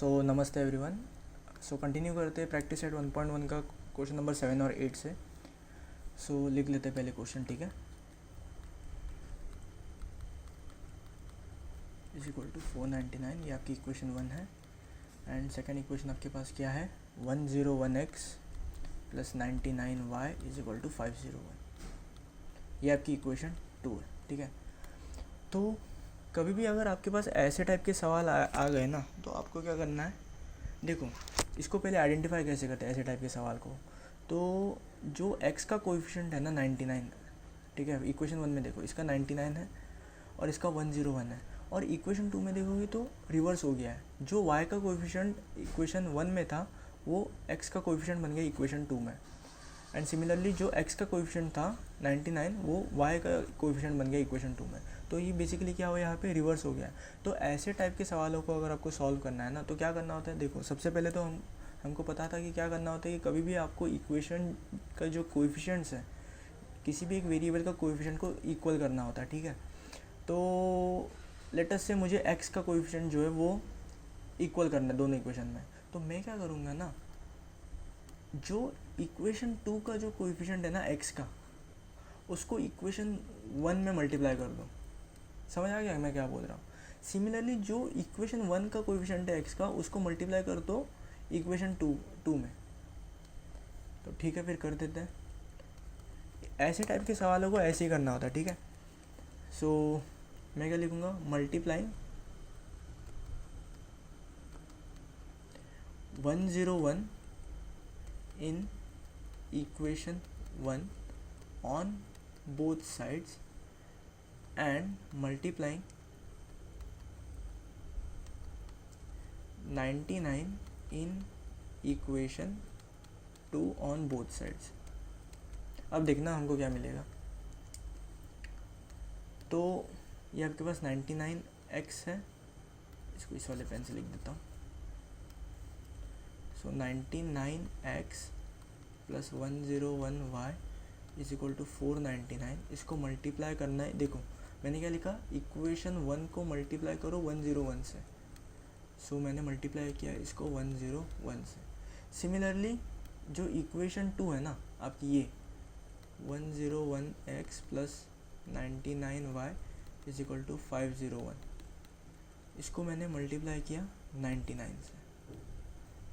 नमस्ते everyone. Continue करते हैं प्रैक्टिस सेट 1.1 का क्वेश्चन नंबर 7 और 8 से। लिख लेते हैं पहले क्वेश्चन, ठीक है। इज इक्वल टू 499, ये आपकी इक्वेशन 1 है। एंड सेकेंड इक्वेशन आपके पास क्या है, 101x plus 99y is equal to 501, ये आपकी इक्वेशन 2 है, ठीक है। तो कभी भी अगर आपके पास ऐसे टाइप के सवाल आ गए ना, तो आपको क्या करना है, देखो इसको पहले आइडेंटिफाई कैसे करते हैं ऐसे टाइप के सवाल को। तो जो x का कोएफिशिएंट है ना 99, ठीक है, इक्वेशन 1 में देखो इसका 99 है और इसका 101 है, और इक्वेशन 2 में देखोगे तो रिवर्स हो गया है। जो y का कोएफिशिएंट इक्वेशन 1 में था वो x का कोएफिशिएंट बन गया इक्वेशन 2 में। एंड सिमिलरली जो x का कोएफिशिएंट था 99 वो y का कोएफिशिएंट बन गया इक्वेशन 2 में। तो ये बेसिकली क्या हुआ, यहाँ पे रिवर्स हो गया। तो ऐसे टाइप के सवालों को अगर आपको सॉल्व करना है ना, तो क्या करना होता है, देखो सबसे पहले तो हमको पता था कि क्या करना होता है कि कभी भी आपको इक्वेशन का जो कोएफिशिएंट्स है, किसी भी एक वेरिएबल का कोएफिशिएंट को इक्वल करना होता है, ठीक है। तो लेट अस से मुझे x का कोएफिशिएंट जो है वो इक्वल करना है दोनों इक्वेशन में। तो मैं क्या करूँगा ना, जो इक्वेशन 2 का जो कोएफिशिएंट है ना x का, उसको इक्वेशन 1 में मल्टीप्लाई कर दो। समझ आ गया मैं क्या बोल रहा हूँ। सिमिलरली जो इक्वेशन 1 का कोएफिशिएंट है x का, उसको मल्टीप्लाई कर दो इक्वेशन 2 में। तो ठीक है, फिर कर देते हैं। ऐसे टाइप के सवालों को ऐसे ही करना होता है, ठीक है। मैं क्या लिखूँगा, multiplying 101 in equation 1 on both sides and multiplying 99 in equation 2 on both sides। अब देखना हमको क्या मिलेगा। तो ये आपके पास 99x है, इसको इस वाले पेन से लिख देता हूँ। 99x plus 101y is equal to 499। इसको मल्टीप्लाई करना है। देखो मैंने क्या लिखा, इक्वेशन 1 को मल्टीप्लाई करो 101 से। मैंने मल्टीप्लाई किया इसको 101 से। सिमिलरली जो इक्वेशन 2 है ना आपकी, ये 101x plus 99y is equal to 501, इसको मैंने मल्टीप्लाई किया 99 से,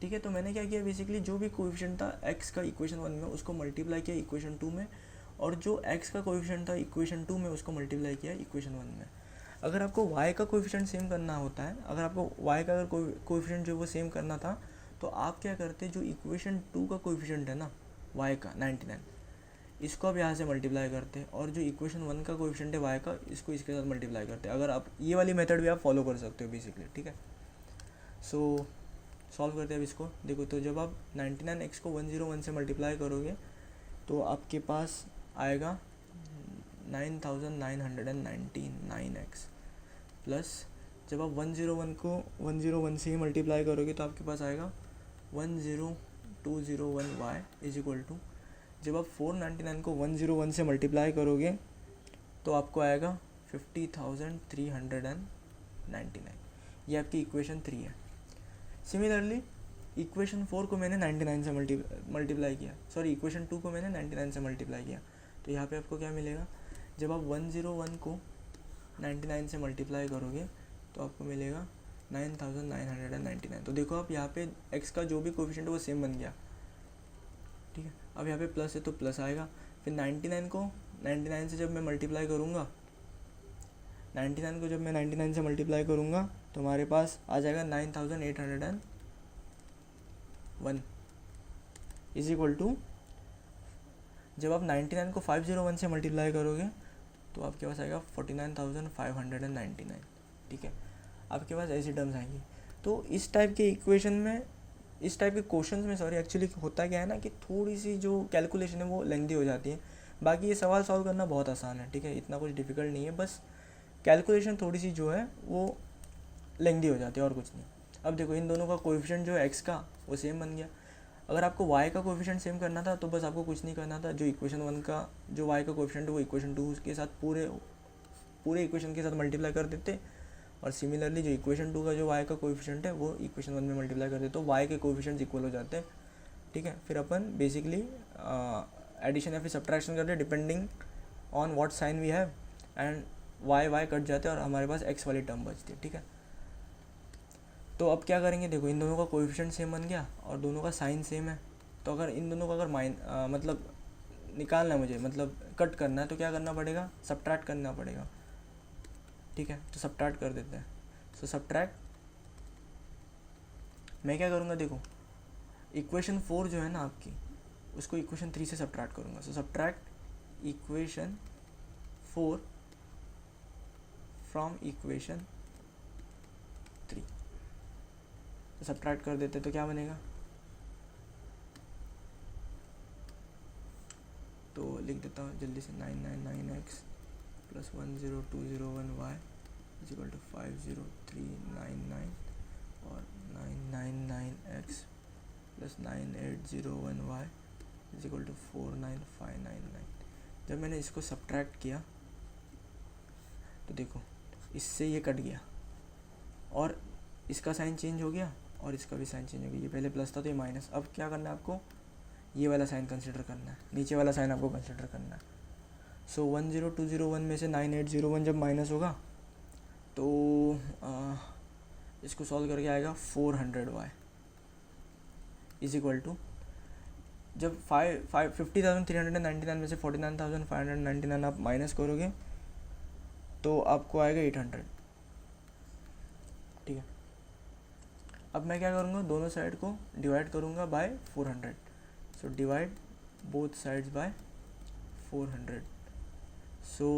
ठीक है। तो मैंने क्या किया, बेसिकली जो भी कोएफिशिएंट था x का इक्वेशन 1 में, उसको मल्टीप्लाई किया इक्वेशन 2 में, और जो x का कोएफिशिएंट था इक्वेशन 2 में, उसको मल्टीप्लाई किया इक्वेशन 1 में। अगर आपको y का कोएफिशिएंट सेम करना होता है, अगर आपको y का अगर कोएफिशिएंट जो वो सेम करना था, तो आप क्या करते, जो इक्वेशन 2 का कोएफिशिएंट है ना y का 99, इसको आप यहाँ से मल्टीप्लाई करते, और जो इक्वेशन 1 का कोएफिशिएंट है y का, इसको इसके साथ मल्टीप्लाई करते। अगर आप ये वाली मेथड भी आप फॉलो कर सकते हो बेसिकली, ठीक है। सॉल्व करते हैं अब इसको। देखो तो जब आप 99x को 101 से मल्टीप्लाई करोगे तो आपके पास आएगा 9999x, प्लस जब आप 101 को 101 से ही मल्टीप्लाई करोगे तो आपके पास आएगा 10201y इज इक्वल टू, जब आप 499 को 101 से मल्टीप्लाई करोगे तो आपको आएगा 50,399। ये आपकी इक्वेशन 3 है। सिमिलरली इक्वेशन 4 को मैंने 99 से मल्टीप्लाई किया, सॉरी इक्वेशन 2 को मैंने 99 से मल्टीप्लाई किया, तो यहाँ पे आपको क्या मिलेगा, जब आप 101 को 99 से मल्टीप्लाई करोगे तो आपको मिलेगा 9999। तो देखो आप यहाँ पे x का जो भी कोएफिशिएंट है वो सेम बन गया, ठीक है। अब यहाँ पे प्लस है तो प्लस आएगा, फिर 99 को 99 से जब मैं मल्टीप्लाई करूँगा, 99 को जब मैं 99 से मल्टीप्लाई करूँगा तो हमारे पास आ जाएगा 9801 इज इक्वल टू, जब आप 99 को 501 से मल्टीप्लाई करोगे तो आपके पास आएगा 49,599, ठीक है। आपके पास ऐसी टर्म्स आएंगी। तो इस टाइप के इक्वेशन में, इस टाइप के क्वेश्चंस में सॉरी एक्चुअली होता क्या है ना, कि थोड़ी सी जो कैलकुलेशन है वो लेंथी हो जाती है। बाकी ये सवाल सॉल्व करना बहुत आसान है, ठीक है, इतना कुछ डिफ़िकल्ट नहीं है, बस कैलकुलेशन थोड़ी सी जो है वो लेंथी हो जाती है और कुछ नहीं। अब देखो इन दोनों का कोएफिशिएंट जो है x का वो सेम बन गया। अगर आपको y का कोएफिशिएंट सेम करना था तो बस आपको कुछ नहीं करना था, जो इक्वेशन 1 का जो y का कोएफिशिएंट है वो इक्वेशन 2 के साथ पूरे इक्वेशन के साथ मल्टीप्लाई कर देते, और सिमिलरली जो इक्वेशन 2 का जो y का कोएफिशिएंट है वो इक्वेशन 1 में मल्टीप्लाई कर दे तो y के कोएफिशिएंट्स इक्वल हो जाते हैं, ठीक है। फिर अपन बेसिकली एडिशन या फिर सब्ट्रैक्शन करते हैं depending on what sign we have, and y cut जाते हैं और हमारे पास x वाली टर्म बचती है, ठीक है। तो अब क्या करेंगे, देखो इन दोनों का कोएफिशिएंट सेम बन गया और दोनों का साइन सेम है, तो अगर इन दोनों का अगर मतलब निकालना है मुझे, मतलब कट करना है, तो क्या करना पड़ेगा, सब्ट्रैक्ट करना पड़ेगा, ठीक है। तो सब्ट्रैक्ट कर देते हैं। सो सब्ट्रैक्ट, मैं क्या करूँगा, देखो इक्वेशन 4 जो है ना आपकी, उसको इक्वेशन 3 से सब्ट्रैक्ट करूँगा। सो सब्ट्रैक्ट इक्वेशन 4 फ्रॉम इक्वेशन 3, तो सब्ट्रैक्ट कर देते तो क्या बनेगा, तो लिख देता हूँ जल्दी से, 999x plus 10201y is equal to 50399 और 999x plus 9801y is equal to 49599। जब मैंने इसको सब्ट्रैक्ट किया तो देखो इससे ये कट गया और इसका साइन चेंज हो गया और इसका भी साइन चेंज हो गया, ये पहले प्लस था तो ये माइनस। अब क्या करना है आपको, ये वाला साइन कंसिडर करना है, नीचे वाला साइन आपको कंसिडर करना है। सो 10201 में से 9801 जब माइनस होगा तो इसको सॉल्व करके आएगा 400y इज इक्वल टू, जब 50,399 में से 49,599 आप माइनस करोगे तो आपको आएगा 800, ठीक है। अब मैं क्या करूँगा, दोनों साइड को डिवाइड करूँगा by 400। So divide both sides by 400। So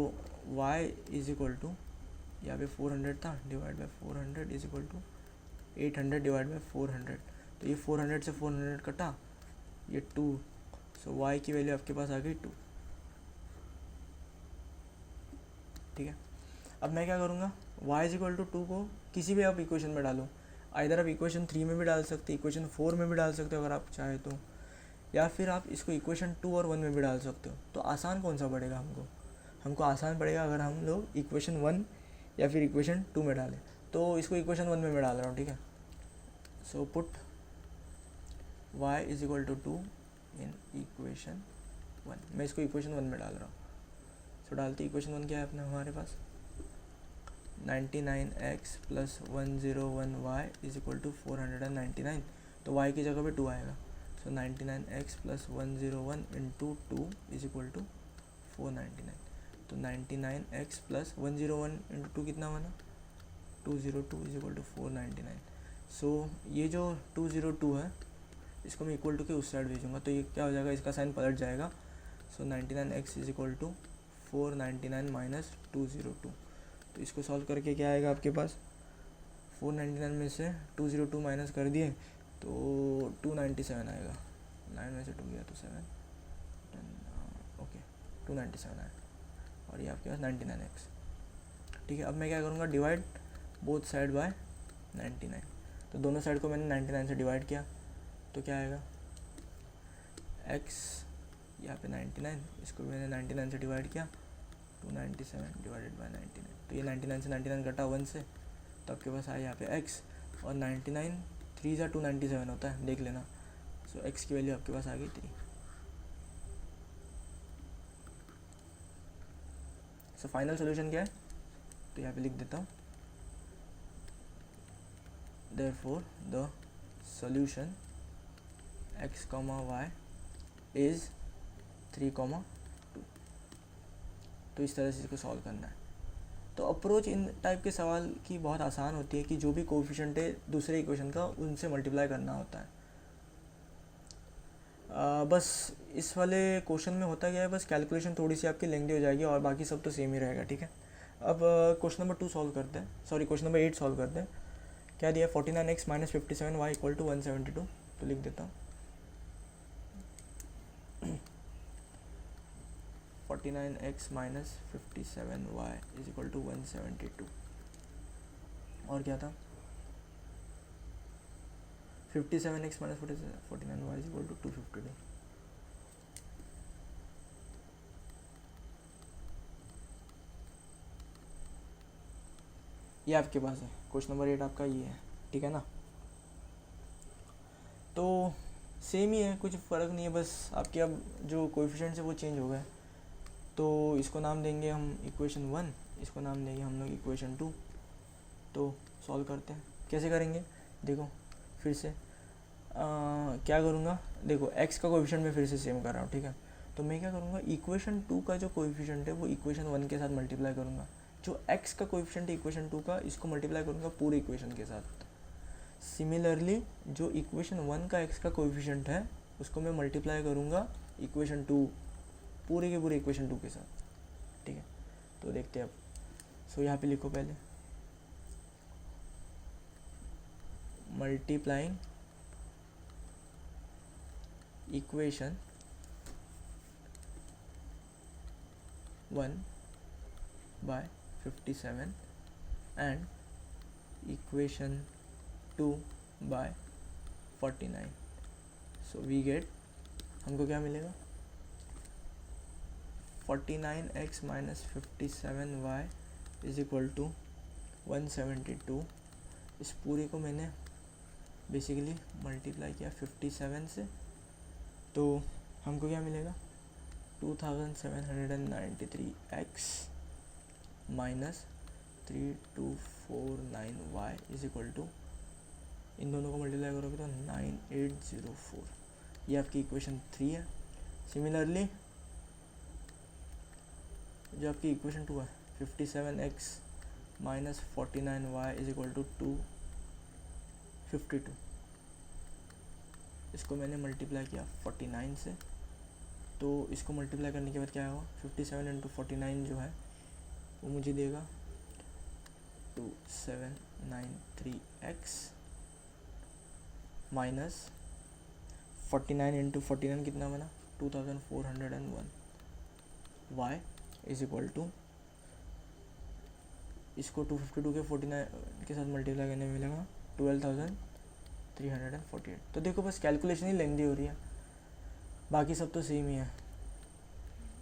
y is equal to, यहाँ पे 400 था, divide by 400 is equal to 800 divide by 400। तो ये 400 से 400 कटा, ये 2, सो y की वैल्यू आपके पास आ गई 2, ठीक है। अब मैं क्या करूँगा, y इज इक्वल टू 2 को किसी भी आप इक्वेशन में डालो, आइदर आप इक्वेशन 3 में भी डाल सकते, इक्वेशन 4 में भी डाल सकते हो अगर आप चाहे तो, या फिर आप इसको इक्वेशन 2 और 1 में भी डाल सकते हो। तो आसान कौन सा पड़ेगा हमको आसान पड़ेगा अगर हम लोग इक्वेशन 1 या फिर इक्वेशन 2 में डालें। तो इसको इक्वेशन 1 में मैं डाल रहा हूँ, ठीक है। So put y is equal to 2 in equation 1, मैं इसको इक्वेशन 1 में डाल रहा हूँ। सो डालते इक्वेशन 1 क्या है अपना हमारे पास, 99x plus 101y is equal to 499, तो y की जगह पे 2 आएगा। So 99x plus 101 into 2 is equal to 499। तो 99x प्लस 101 इंटू 2 कितना बना, 202 इज इक्वल टू 499। सो ये जो 202 है इसको मैं इक्वल टू के उस साइड भेजूँगा, तो ये क्या हो जाएगा, इसका साइन पलट जाएगा। So 99x is equal to 499 minus 202। तो इसको सॉल्व करके क्या आएगा आपके पास, 499 में से 202 माइनस कर दिए तो 297 आएगा, 9 में से 2 गया तो 7, ओके 297 आएगा, और ये आपके पास 99x, ठीक है। अब मैं क्या करूँगा, डिवाइड बोथ साइड बाय 99। तो दोनों साइड को मैंने 99 से डिवाइड किया तो क्या आएगा, x यहाँ पे 99, इसको मैंने 99 से डिवाइड किया, 297 डिवाइडेड बाय 99। तो ये 99 से 99 कटा 1 से, तो आपके पास आया यहाँ पे x, और 99 3 सा 297 होता है, देख लेना। सो x की वैल्यू आपके पास आ गई 3। सो फाइनल सोल्यूशन क्या है, तो यहाँ पे लिख देता हूँ, therefore the solution x, y is 3, 2। तो इस तरह से इसको सॉल्व करना है। तो अप्रोच इन टाइप के सवाल की बहुत आसान होती है कि जो भी कोएफिशिएंट है दूसरे इक्वेशन का उनसे मल्टीप्लाई करना होता है। बस इस वाले क्वेश्चन में होता क्या है, बस कैलकुलेशन थोड़ी सी आपकी लेंथी हो जाएगी और बाकी सब तो सेम ही रहेगा, ठीक है। अब क्वेश्चन नंबर 2 सॉल्व करते हैं, सॉरी क्वेश्चन नंबर 8 सॉल्व करते हैं। क्या दिया, 49x minus 57y equal to 172। तो लिख देता हूँ 49x minus 57y is equal to 172। और क्या था, 57x minus 49y is equal to 252। ये आपके पास है, क्वेश्चन नंबर 8 आपका ये है, ठीक है ना। तो सेम ही है, कुछ फ़र्क नहीं है, बस आपके अब जो कोएफिशिएंट्स है वो चेंज हो गए। तो इसको नाम देंगे हम इक्वेशन 1, इसको नाम देंगे हम लोग इक्वेशन 2। तो सॉल्व करते हैं, कैसे करेंगे देखो फिर से क्या करूँगा, देखो x का कोएफिशिएंट मैं फिर से सेम कर रहा हूँ, ठीक है। तो मैं क्या करूँगा, इक्वेशन 2 का जो कोएफिशिएंट है वो इक्वेशन 1 के साथ मल्टीप्लाई करूँगा। जो x का कोएफिशिएंट है इक्वेशन 2 का, इसको मल्टीप्लाई करूँगा पूरे इक्वेशन के साथ। सिमिलरली जो इक्वेशन 1 का x का कोएफिशिएंट है उसको मैं मल्टीप्लाई करूँगा इक्वेशन 2 पूरे के पूरे इक्वेशन 2 के साथ, ठीक है। तो देखते हैं अब। सो यहाँ पे लिखो पहले multiplying equation 1 by 57 and equation 2 by 49। So we get, हमको क्या मिलेगा, 49x minus 57y is equal to 172। इस पूरे को मैंने बेसिकली मल्टीप्लाई किया 57 से, तो हमको क्या मिलेगा 2793x minus 3249y is equal to, इन दोनों को मल्टीप्लाई करोगे तो 9804। ये आपकी इक्वेशन 3 है। सिमिलरली जो आपकी इक्वेशन 2 है 57x minus 49y is equal to 252, इसको मैंने मल्टीप्लाई किया 49 से, तो इसको मल्टीप्लाई करने के बाद क्या होगा, 57 इंटू 49 जो है वो मुझे देगा 2793x माइनस 49 इंटू 49 कितना बना 2401 y इज इक्वल टू, इसको 252 के 49 के साथ मल्टीप्लाई करने में मिलेगा 12348। तो देखो बस कैलकुलेशन ही लेंदी हो रही है, बाकी सब तो सेम ही है।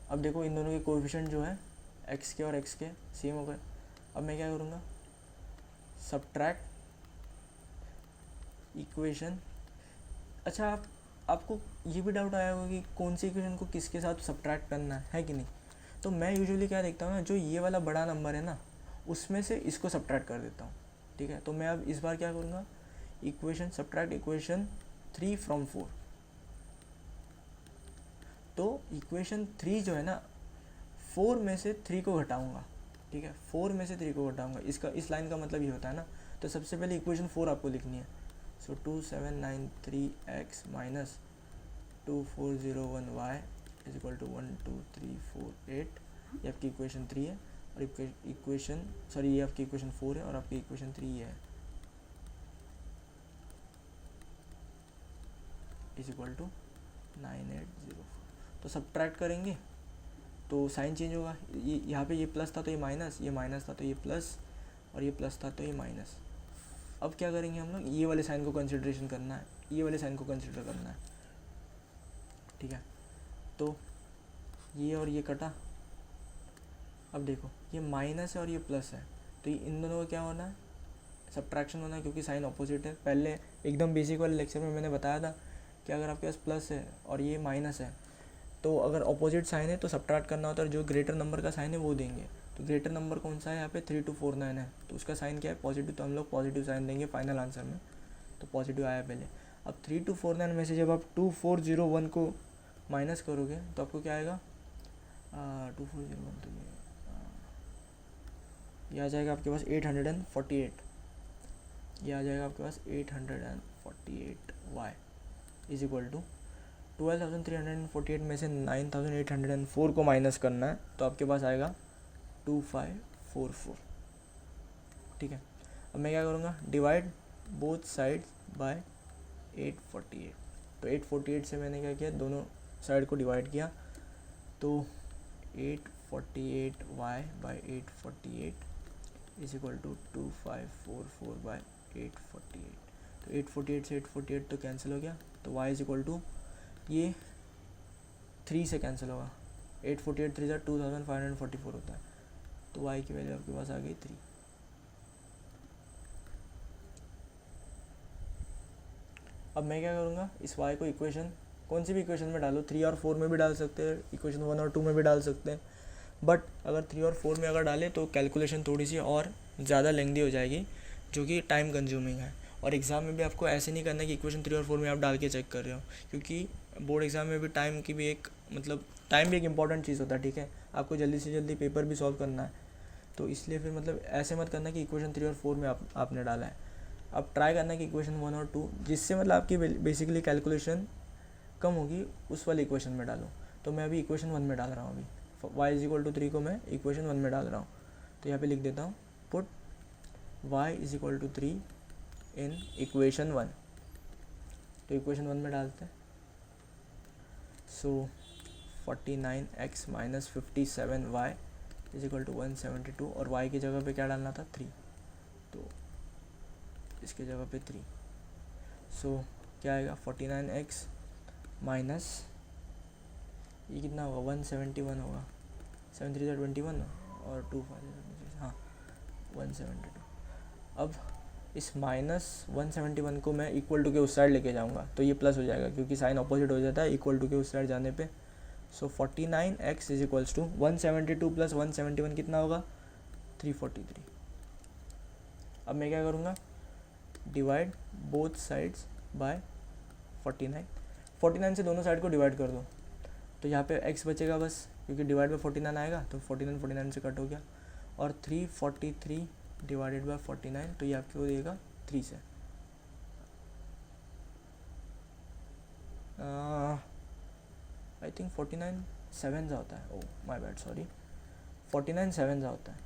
अब देखो इन दोनों के कोएफिशिएंट जो है x के और x के सेम हो गए। अब मैं क्या करूँगा, सब्ट्रैक्ट इक्वेशन। अच्छा आपको ये भी डाउट आया होगा कि कौन सी इक्वेशन को किसके साथ सब्ट्रैक्ट करना है कि नहीं। तो मैं यूजुअली क्या देखता हूँ ना, जो ये वाला बड़ा नंबर है ना उसमें से इसको सब्ट्रैक्ट कर देता हूँ, ठीक है। तो मैं अब इस बार क्या करूँगा, इक्वेशन सब्ट्रैक्ट इक्वेशन 3 फ्रॉम 4। तो इक्वेशन 3 जो है ना 4 में से 3 को घटाऊँगा, ठीक है। 4 में से 3 को घटाऊँगा, इसका इस लाइन का मतलब ये होता है ना। तो सबसे पहले इक्वेशन 4 आपको लिखनी है। So 2793x minus 2401y is equal to 12348। ये आपकी इक्वेशन 3 है और इक्वेशन ये आपकी इक्वेशन 4 है और आपकी इक्वेशन 3 ये है, इज इक्वल टू 9804। तो सब्ट्रैक्ट करेंगे तो साइन चेंज होगा, ये यहाँ पे ये प्लस था तो ये माइनस, ये माइनस था तो ये प्लस, और ये प्लस था तो ये माइनस। अब क्या करेंगे हम लोग, ये वाले साइन को कंसिडरेशन करना है, ये वाले साइन को कंसिडर करना है, ठीक है। तो ये और ये कटा। अब देखो ये माइनस है और ये प्लस है, तो ये इन दोनों का क्या होना है, सब्ट्रैक्शन होना है, क्योंकि साइन ऑपोजिट है। पहले एकदम बेसिक वाले लेक्चर में मैंने बताया था कि अगर आपके पास प्लस है और ये माइनस है तो अगर ऑपोजिट साइन है तो सब्ट्रैक्ट करना होता है, जो ग्रेटर नंबर का साइन है वो देंगे। तो ग्रेटर नंबर कौन सा है, यहाँ पे 3249 है, तो उसका साइन क्या है, पॉजिटिव। तो हम लोग पॉजिटिव साइन देंगे फाइनल आंसर में, तो पॉजिटिव आया पहले। अब 3249 में से जब आप 2401 को माइनस करोगे तो आपको क्या आएगा, 2401 तो ये आ जाएगा आपके पास 848, ये आ जाएगा आपके पास 848y इज इक्वल टू 12,348 में से 9,804 को माइनस करना है, तो आपके पास आएगा 2544, ठीक है। अब मैं क्या करूँगा, डिवाइड बोथ साइड्स बाय 848। तो 848 से मैंने क्या किया, दोनों साइड को डिवाइड किया, तो 848y by 848 is equal to 2544 by 848। तो 848 से 848 तो कैंसिल हो गया, तो y इज इक्वल टू, ये 3 से कैंसिल होगा, 848 3 2544 होता है, तो y की वैल्यू आपके पास आ गई 3। अब मैं क्या करूँगा, इस y को इक्वेशन कौन सी भी इक्वेशन में डालो, 3 और 4 में भी डाल सकते हैं, इक्वेशन 1 और 2 में भी डाल सकते हैं, बट अगर 3 और 4 में अगर डालें तो कैलकुलेशन थोड़ी सी और ज़्यादा लेंदी हो जाएगी, जो कि टाइम कंज्यूमिंग है। और एग्ज़ाम में भी आपको ऐसे नहीं करना कि इक्वेशन 3 और 4 में आप डाल के चेक कर रहे हो, क्योंकि बोर्ड एग्ज़ाम में भी टाइम की भी एक मतलब टाइम भी एक इंपॉर्टेंट चीज़ होता है, ठीक है, आपको जल्दी से जल्दी पेपर भी सॉल्व करना है, तो इसलिए फिर मतलब ऐसे मत करना कि इक्वेशन 3 और 4 में आपने डाला है। अब ट्राई करना कि इक्वेशन 1 और 2 जिससे मतलब आपकी बेसिकली कैलकुलेशन कम होगी उस वाले इक्वेशन में डालो। तो मैं अभी इक्वेशन 1 में डाल रहा हूँ, अभी y इज इक्वल टू 3 को मैं इक्वेशन 1 में डाल रहा हूँ। तो यहाँ पे लिख देता हूँ put y is equal to 3 in equation 1। तो इक्वेशन 1 में डालते हैं, so 49x minus 57y is equal to 172, और y की जगह पे क्या डालना था, 3, तो इसके जगह पे 3। सो क्या आएगा, 49x माइनस ये कितना होगा, 171 होगा, 7 3 21 और 2 5 हाँ 172। अब इस माइनस 171 को मैं इक्वल टू के उस साइड लेके जाऊंगा तो ये प्लस हो जाएगा, क्योंकि साइन अपोजिट हो जाता है इक्वल टू के उस साइड जाने पे। So 49x is equals to 172 plus 171 कितना होगा, 343। अब मैं क्या करूँगा, डिवाइड बोथ साइड्स बाय 49 से दोनों साइड को डिवाइड कर दो, तो यहाँ पे x बचेगा बस, क्योंकि डिवाइड बाय 49 आएगा, तो 49 से कट हो गया, और 343 डिवाइडेड बाय 49, तो ये आपको देगा 3 से। आई थिंक 49 7 सा होता है, ओ माय बैड सॉरी, 49 7 सा होता है,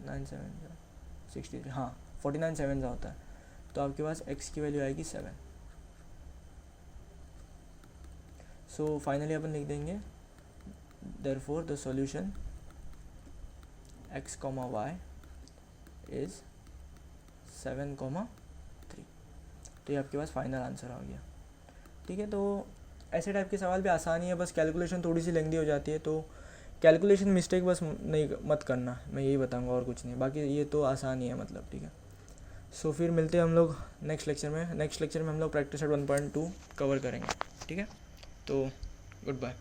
9 7 63, हाँ 49 7 सा होता है, तो आपके पास x की वैल्यू आएगी 7। सो फाइनली अपन लिख देंगे therefore the solution x, y is 7, 3। तो ये आपके पास फाइनल आंसर आ गया, ठीक है। तो ऐसे टाइप के सवाल भी आसान ही है, बस कैलकुलेशन थोड़ी सी लेंदी हो जाती है, तो कैलकुलेशन मिस्टेक बस नहीं मत करना, मैं यही बताऊंगा और कुछ नहीं, बाकी ये तो आसान ही है मतलब, ठीक है। सो फिर मिलते हैं हम लोग नेक्स्ट लेक्चर में हम लोग प्रैक्टिस सेट 1.2 कवर करेंगे, ठीक है। तो गुड बाय।